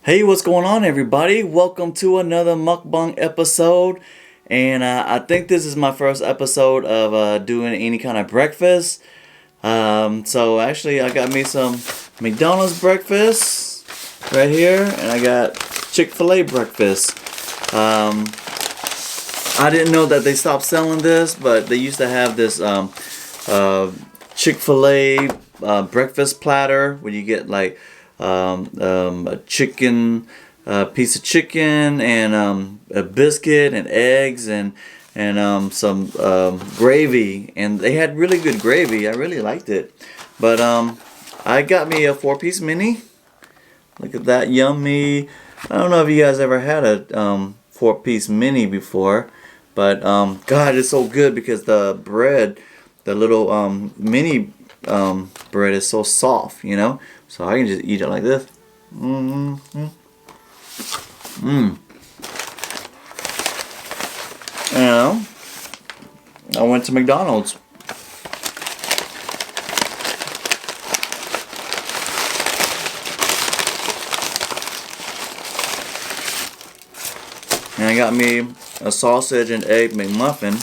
Hey, what's going on, everybody? Welcome to another mukbang episode. And I think this is my first episode of doing any kind of breakfast. So actually, I got me some McDonald's breakfast right here, and I got Chick-fil-A breakfast. I didn't know that they stopped selling this, but they used to have this Chick-fil-A breakfast platter where you get like a chicken, piece of chicken, and a biscuit and eggs and some gravy. And they had really good gravy. I really liked it. But I got me a 4-piece mini. Look at that, yummy. I don't know if you guys ever had a 4-piece mini before, but God, it's so good because the bread, the little mini bread is so soft, you know. So I can just eat it like this. You know, I went to McDonald's. And I got me a sausage and egg McMuffin.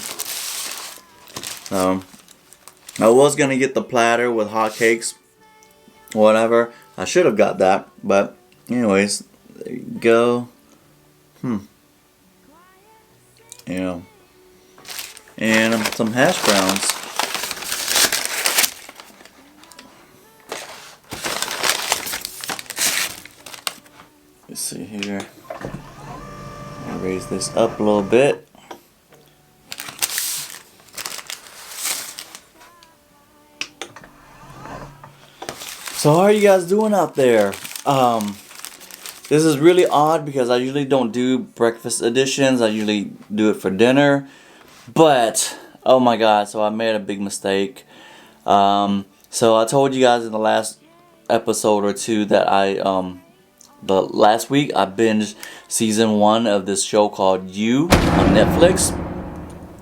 I was gonna get the platter with hot cakes, whatever. I should have got that, but anyways, there you go. You know, and some hash browns. Let's see here. Raise this up a little bit. So how are you guys doing out there? This is really odd because I usually don't do breakfast editions. I usually do it for dinner. But oh my god, so I made a big mistake. So I told you guys in the last episode or two that the last week I binged season 1 of this show called You on Netflix.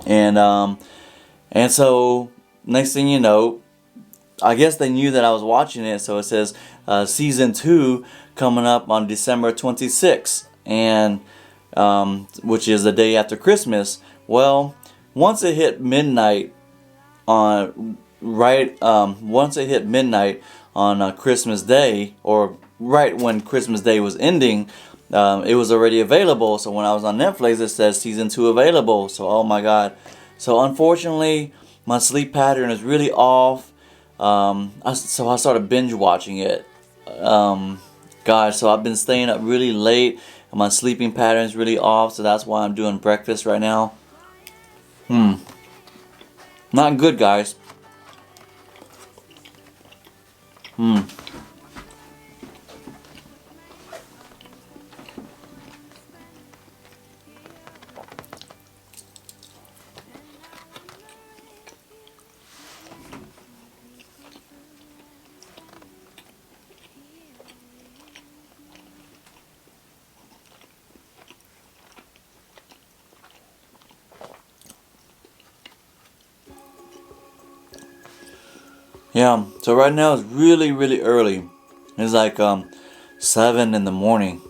And so next thing you know, I guess they knew that I was watching it, so it says season 2 coming up on December 26th, and which is the day after Christmas. Well, once it hit midnight on Christmas Day, or right when Christmas Day was ending, it was already available. So when I was on Netflix, it says season 2 available. So oh my god. So unfortunately, my sleep pattern is really off. So I started binge watching it. Gosh, so I've been staying up really late, and my sleeping pattern is really off. So that's why I'm doing breakfast right now. Not good, guys. Yeah, so right now it's really, really early. It's like 7 in the morning.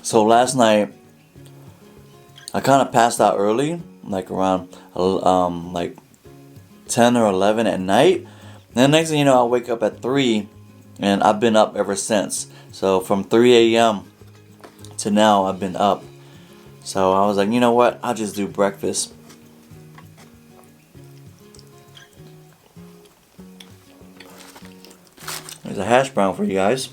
So last night I kind of passed out early, like around like 10 or 11 at night. And the next thing you know, I wake up at 3, and I've been up ever since. So from 3 a.m. to now, I've been up. So I was like, you know what? I'll just do breakfast. There's a hash brown for you guys.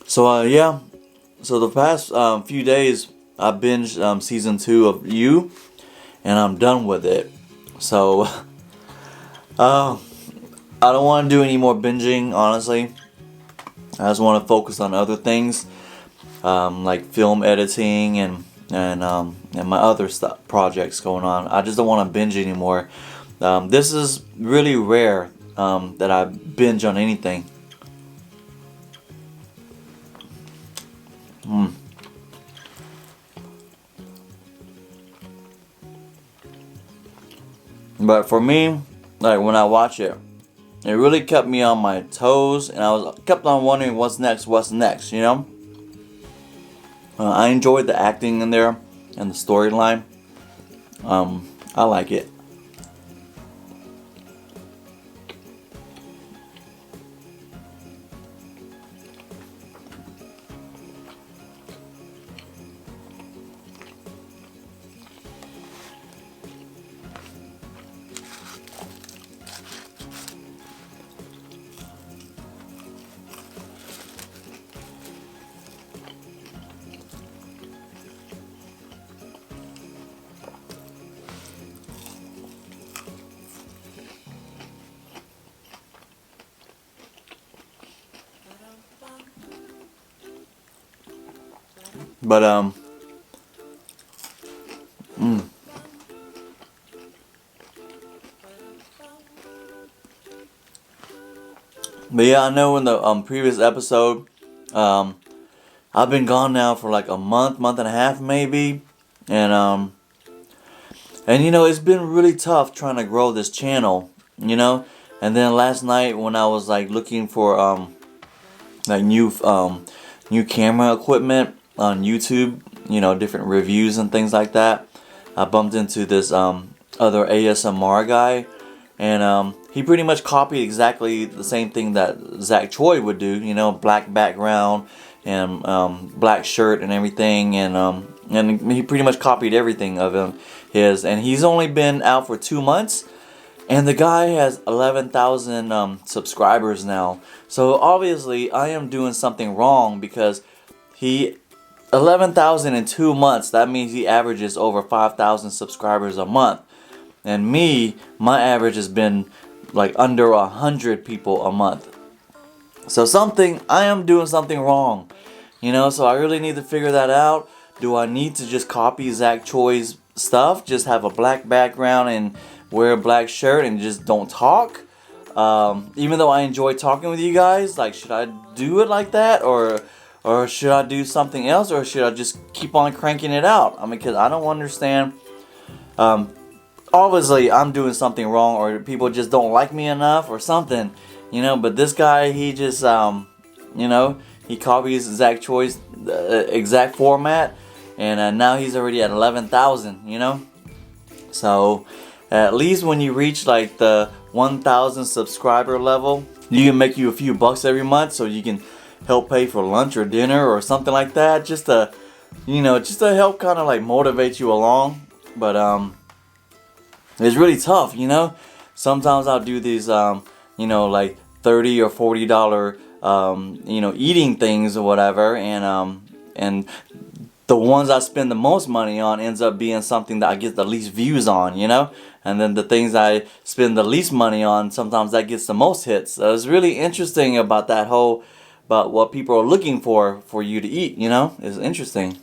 So yeah, So the past few days, I binged season 2 of You, and I'm done with it. So uh, I don't want to do any more binging, honestly. I just want to focus on other things, like film editing and my other stuff projects going on. I just don't want to binge anymore. This is really rare that I binge on anything. Mm. But for me, like when I watch it, it really kept me on my toes, and I was kept on wondering what's next, what's next. You know, I enjoyed the acting in there and the storyline. I like it. But mm. But yeah, I know in the previous episode, um, I've been gone now for like a month, month and a half maybe, and you know it's been really tough trying to grow this channel, you know. And then last night when I was like looking for like new camera equipment on YouTube, you know, different reviews and things like that, I bumped into this other ASMR guy, and he pretty much copied exactly the same thing that Zach Choi would do, you know, black background and black shirt and everything, and he pretty much copied everything of his, and he's only been out for 2 months, and the guy has 11,000 subscribers now. So obviously I am doing something wrong because he 11,000 in 2 months. That means he averages over 5,000 subscribers a month. And me, my average has been like under 100 people a month. So I am doing something wrong. You know, so I really need to figure that out. Do I need to just copy Zach Choi's stuff? Just have a black background and wear a black shirt and just don't talk? Even though I enjoy talking with you guys, like, should I do it like that? Or should I do something else? Or should I just keep on cranking it out? I mean, because I don't understand. Um, Obviously I'm doing something wrong, or people just don't like me enough or something, you know. But this guy, he just you know, he copies Zach Choi's exact format, and now he's already at 11,000, you know. So at least when you reach like the 1,000 subscriber level, you can make you a few bucks every month, so you can help pay for lunch or dinner or something like that, just to, you know, just to help kind of like motivate you along. But it's really tough, you know. Sometimes I'll do these, you know, like $30 or $40, you know, eating things or whatever, and the ones I spend the most money on ends up being something that I get the least views on, you know. And then the things I spend the least money on, sometimes that gets the most hits. So it's really interesting about about what people are looking for you to eat, you know. It's interesting.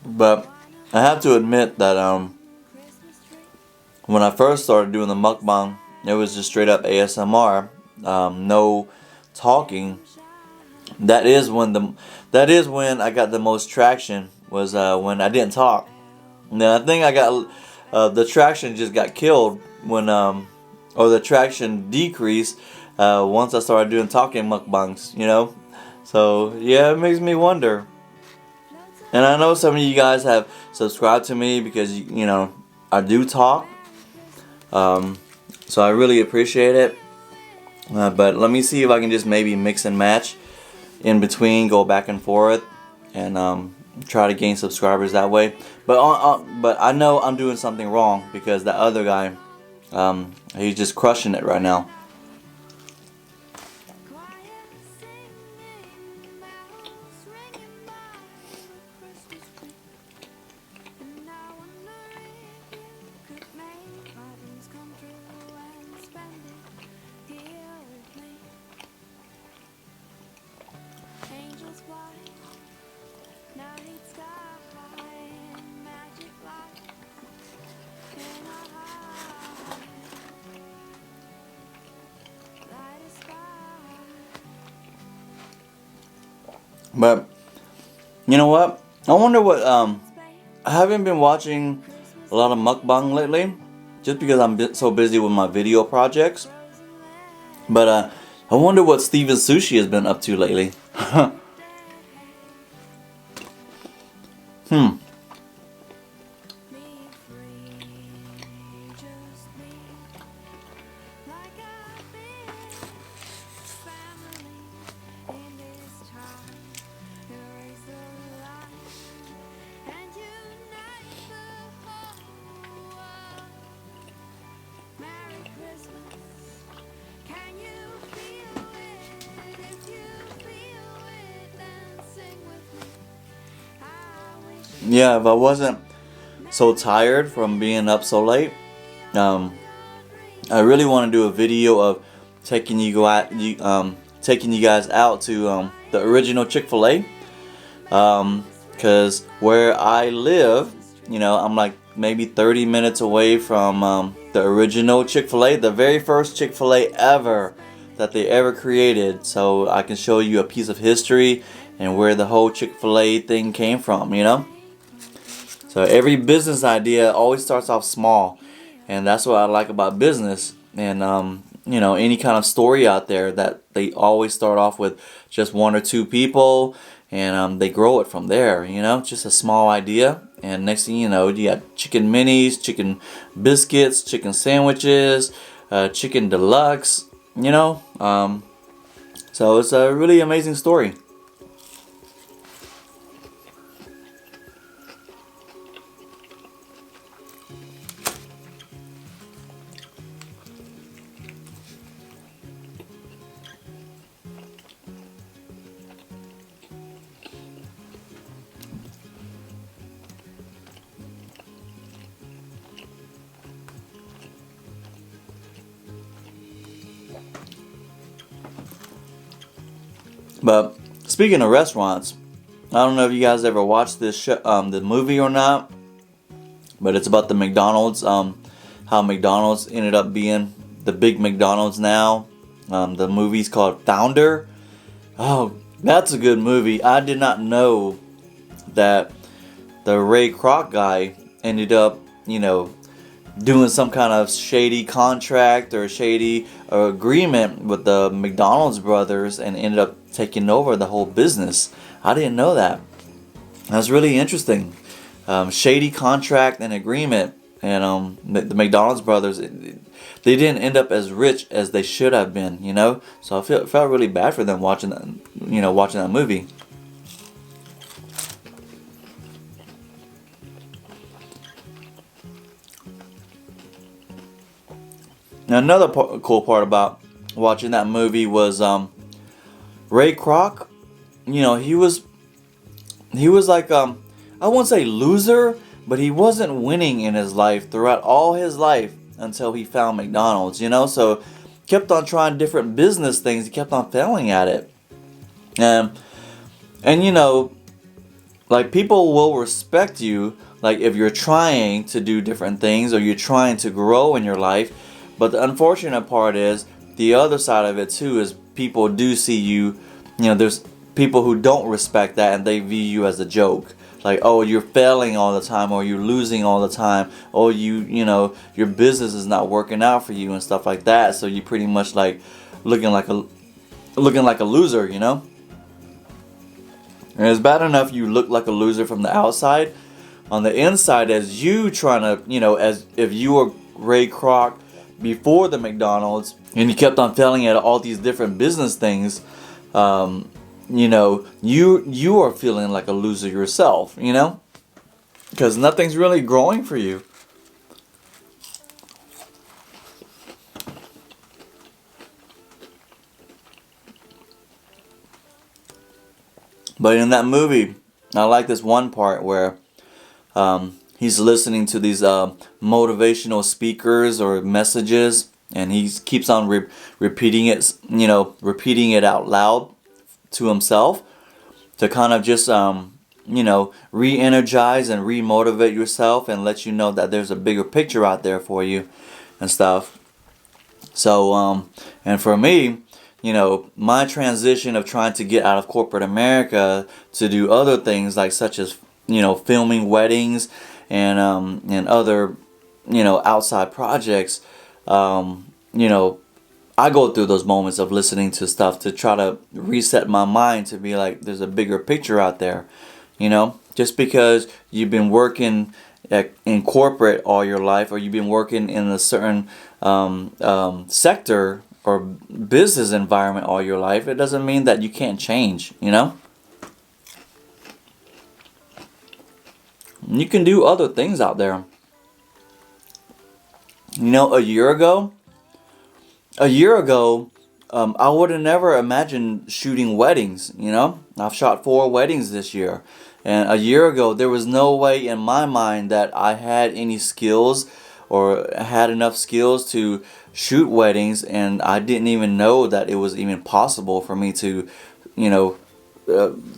But I have to admit that when I first started doing the mukbang, it was just straight up ASMR, no talking. That is when I got the most traction, was when I didn't talk. And then I think I got the traction just got killed when or the traction decreased once I started doing talking mukbangs, you know. So yeah, it makes me wonder. And I know some of you guys have subscribed to me because you know I do talk. Um, so I really appreciate it. But let me see if I can just maybe mix and match in between, go back and forth, and try to gain subscribers that way. But I know I'm doing something wrong because that other guy, he's just crushing it right now. But you know what? I wonder what I haven't been watching a lot of mukbang lately, just because I'm so busy with my video projects. But I wonder what Steven Sushi has been up to lately. Hmm. Yeah, if I wasn't so tired from being up so late, um, I really want to do a video of taking you guys out to the original Chick-fil-A. Because where I live, you know, I'm like maybe 30 minutes away from the original Chick-fil-A, the very first Chick-fil-A ever that they ever created. So I can show you a piece of history and where the whole Chick-fil-A thing came from, you know. So every business idea always starts off small, and that's what I like about business. And you know, any kind of story out there, that they always start off with just one or two people, and they grow it from there. You know, just a small idea, and next thing you know, you got chicken minis, chicken biscuits, chicken sandwiches, chicken deluxe. You know, so it's a really amazing story. But speaking of restaurants, I don't know if you guys ever watched this the movie or not, but it's about the McDonald's, how McDonald's ended up being the big McDonald's now. The movie's called Founder. Oh, that's a good movie. I did not know that the Ray Kroc guy ended up, you know, doing some kind of shady contract or shady agreement with the McDonald's brothers and ended up taking over the whole business. I didn't know that. That's really interesting. Shady contract and agreement, and the McDonald's brothers, they didn't end up as rich as they should have been, you know. So I felt really bad for them watching that, you know, watching that movie. Now another cool part about watching that movie was Ray Kroc. You know, he was like I won't say loser, but he wasn't winning in his life throughout all his life until he found McDonald's. You know, so kept on trying different business things. He kept on failing at it. And you know, like people will respect you like if you're trying to do different things or you're trying to grow in your life. But the unfortunate part is the other side of it too is people do see you, there's people who don't respect that and they view you as a joke. Like, oh, you're failing all the time, or you're losing all the time, or your business is not working out for you and stuff like that. So you pretty much like looking like a loser, And it's bad enough you look like a loser from the outside. On the inside, as you trying to, as if you were Ray Kroc before the McDonald's, and you kept on failing at all these different business things, you are feeling like a loser yourself, because nothing's really growing for you. But in that movie, I like this one part where he's listening to these motivational speakers or messages, and he keeps on repeating it out loud to himself to kind of just re-energize and re-motivate yourself and let you know that there's a bigger picture out there for you and stuff. So and for me, my transition of trying to get out of corporate America to do other things like such as filming weddings and other outside projects, I go through those moments of listening to stuff to try to reset my mind to be like there's a bigger picture out there. Just because you've been working in corporate all your life, or you've been working in a certain sector or business environment all your life, it doesn't mean that you can't change. You can do other things out there. A year ago, I would have never imagined shooting weddings. I've shot 4 weddings this year. And a year ago, there was no way in my mind that I had any skills or had enough skills to shoot weddings. And I didn't even know that it was even possible for me to,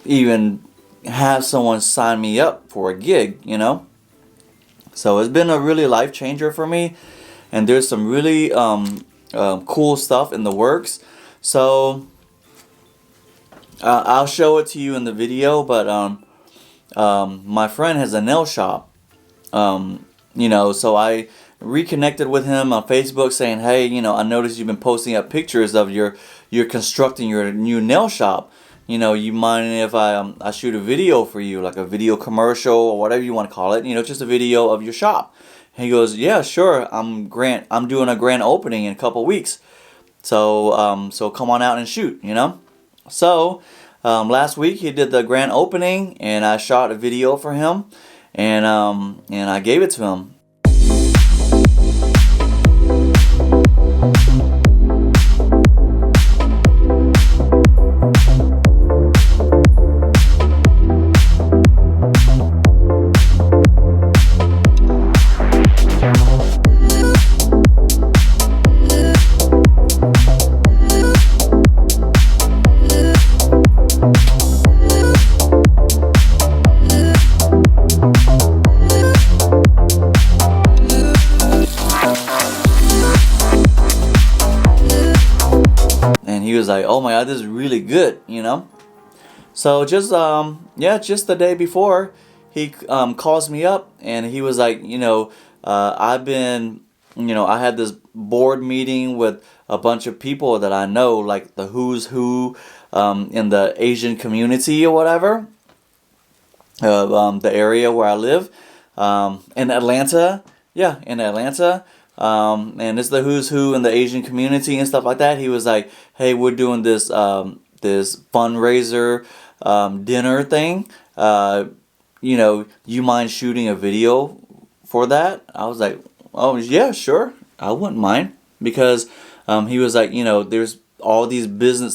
even have someone sign me up for a gig, So it's been a really life changer for me. And there's some really cool stuff in the works. So I'll show it to you in the video, but my friend has a nail shop, so I reconnected with him on Facebook saying, hey, I noticed you've been posting up pictures of you're constructing your new nail shop. You mind if I shoot a video for you, like a video commercial or whatever you want to call it, just a video of your shop. And he goes, yeah, sure. I'm doing a grand opening in a couple weeks. So come on out and shoot, So last week he did the grand opening, and I shot a video for him, and I gave it to him. He was like, oh my god, this is really good, So just just the day before, he calls me up, and he was like, I've been, I had this board meeting with a bunch of people that I know, like the who's who in the Asian community or whatever, the area where I live, in Atlanta, in Atlanta. And it's the who's who in the Asian community and stuff like that. He was like, hey, we're doing this this fundraiser dinner thing. You mind shooting a video for that? I was like, oh yeah, sure, I wouldn't mind, because he was like, there's all these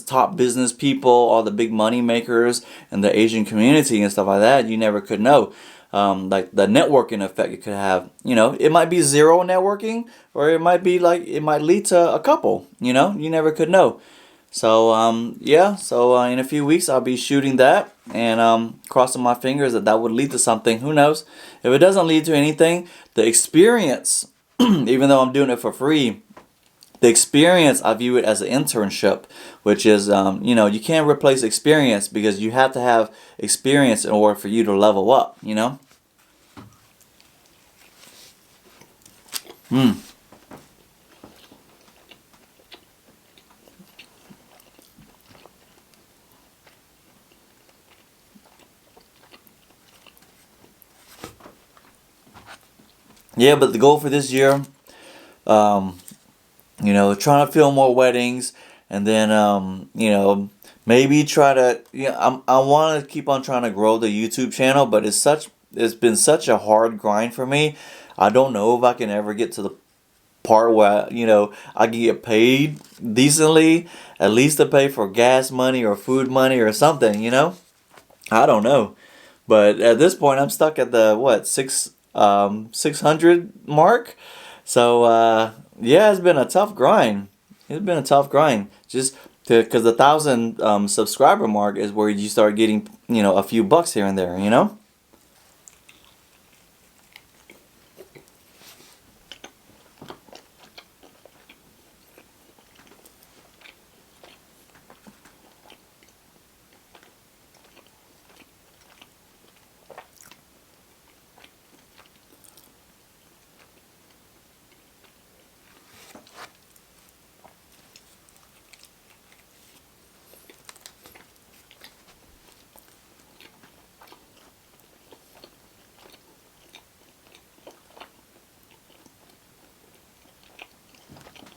top business people, all the big money makers in the Asian community and stuff like that. You never could know. Like the networking effect it could have. It might be zero networking, or it might be like, it might lead to a couple. You never could know. So yeah, so in a few weeks I'll be shooting that, and crossing my fingers that that would lead to something. Who knows? If it doesn't lead to anything, the experience, even though I'm doing it for free, the experience I view it as an internship, which is you can't replace experience because you have to have experience in order for you to level up. Mm. Yeah, but the goal for this year, um, trying to film more weddings, and then maybe try to I want to keep on trying to grow the YouTube channel, but it's been such a hard grind for me. I don't know if I can ever get to the part where I can get paid decently, at least to pay for gas money or food money or something. I don't know, but at this point I'm stuck at the what 600 mark. So yeah, it's been a tough grind. It's been a tough grind. Just because the 1,000 subscriber mark is where you start getting a few bucks here and there.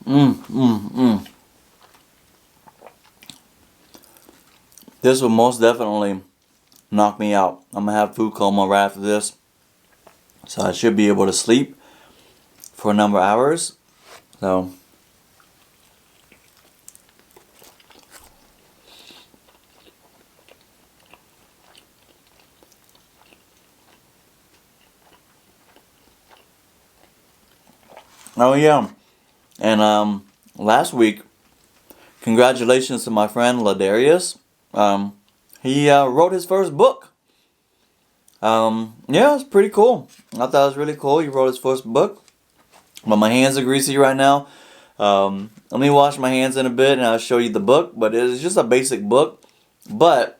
Mm, mm, mm. This will most definitely knock me out. I'm gonna have food coma right after this, so I should be able to sleep for a number of hours. So, oh yeah, and last week, congratulations to my friend Ladarius. He wrote his first book. Yeah, it's pretty cool. I thought it was really cool. He wrote his first book, but my hands are greasy right now. Let me wash my hands in a bit, and I'll show you the book. But it's just a basic book. But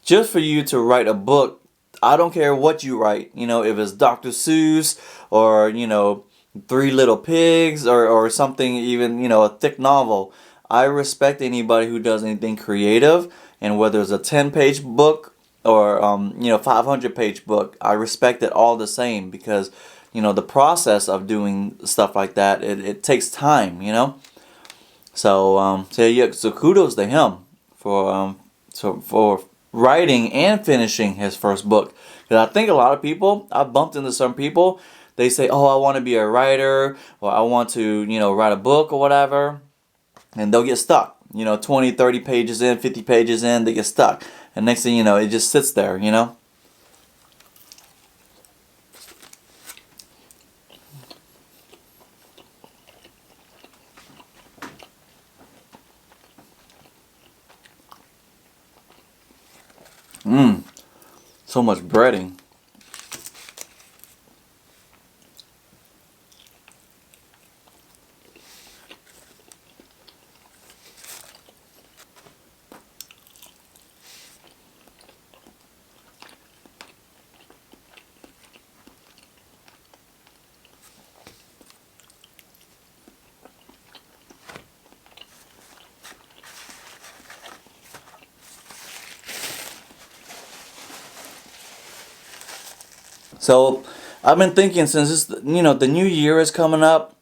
just for you to write a book, I don't care what you write. If it's Dr. Seuss or Three Little Pigs or something, even a thick novel. I respect anybody who does anything creative, and whether it's a 10-page book or 500-page book, I respect it all the same because the process of doing stuff like that, it takes time. So yeah, so kudos to him for writing and finishing his first book. Because I think a lot of people, I've bumped into some people, they say, oh, I want to be a writer, or I want to write a book or whatever, and they'll get stuck. 20, 30 pages in, 50 pages in, they get stuck, and next thing you know, it just sits there. Mmm, so much breading. So I've been thinking since the new year is coming up,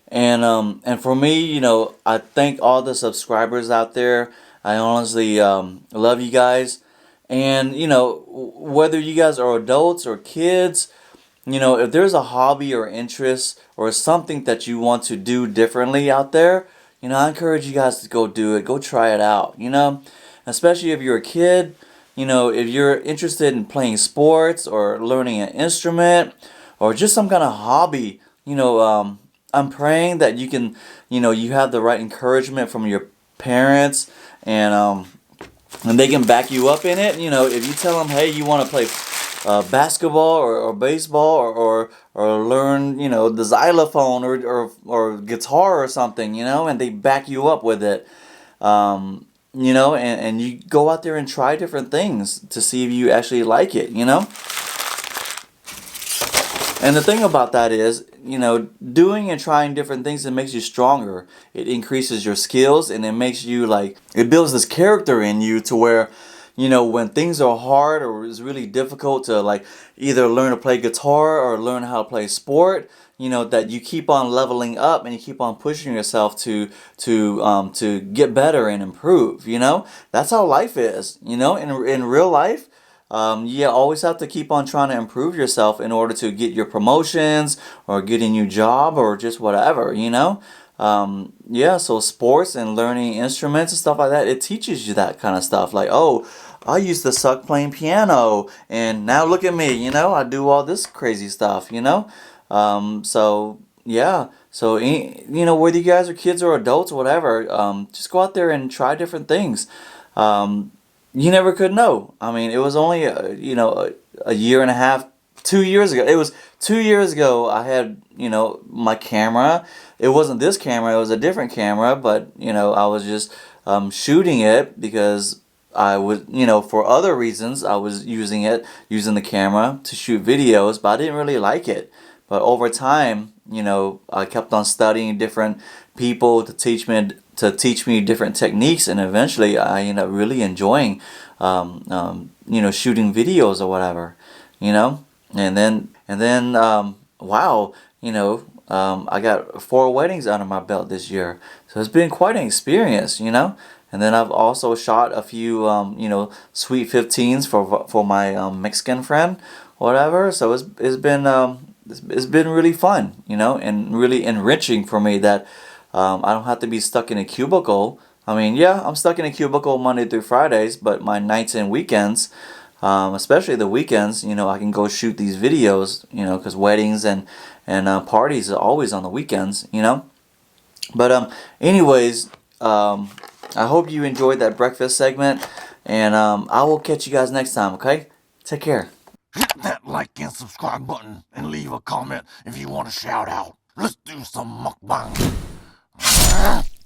and for me, I thank all the subscribers out there. I honestly love you guys, and whether you guys are adults or kids, if there's a hobby or interest or something that you want to do differently out there, I encourage you guys to go do it. Go try it out. Especially if you're a kid. If you're interested in playing sports or learning an instrument or just some kind of hobby, I'm praying that you can, you have the right encouragement from your parents, and they can back you up in it. You know, if you tell them, hey, you want to play basketball or baseball or learn, you know, the xylophone or guitar or something, you know, and they back you up with it. You know, and you go out there and try different things to see if you actually like it, you know? And the thing about that is, you know, doing and trying different things, it makes you stronger. It increases your skills, and it makes you like, it builds this character in you to where, you know, when things are hard or it's really difficult to like either learn to play guitar or learn how to play sport, you know, that you keep on leveling up and you keep on pushing yourself to get better and improve, you know? That's how life is, you know? In real life, you always have to keep on trying to improve yourself in order to get your promotions or get a new job or just whatever, you know? Yeah, so sports and learning instruments and stuff like that, it teaches you that kind of stuff. Like, oh, I used to suck playing piano, and now look at me, you know? I do all this crazy stuff, you know? So, yeah. So, you know, whether you guys are kids or adults or whatever, just go out there and try different things. Um, you never could know. I mean, it was only you know, a year and a half, 2 years ago. It was 2 years ago. I had, you know, my camera. It wasn't this camera. It was a different camera. But you know, I was just shooting it because I was, you know, for other reasons. I was using the camera to shoot videos, but I didn't really like it. But over time, you know, I kept on studying different people to teach me different techniques, and eventually I ended up really enjoying, you know, shooting videos or whatever, you know, and then wow, you know, I got 4 weddings under my belt this year, so it's been quite an experience, you know. And then I've also shot a few, you know, sweet 15s for my Mexican friend, whatever. So it's been really fun, you know, and really enriching for me that I don't have to be stuck in a cubicle. I mean, yeah, I'm stuck in a cubicle Monday through Fridays, but my nights and weekends, especially the weekends, you know, I can go shoot these videos, you know, because weddings and parties are always on the weekends, you know. But anyways, I hope you enjoyed that breakfast segment, and I will catch you guys next time. Okay, take care. Hit that like and subscribe button and leave a comment if you want to shout out. Let's do some mukbang.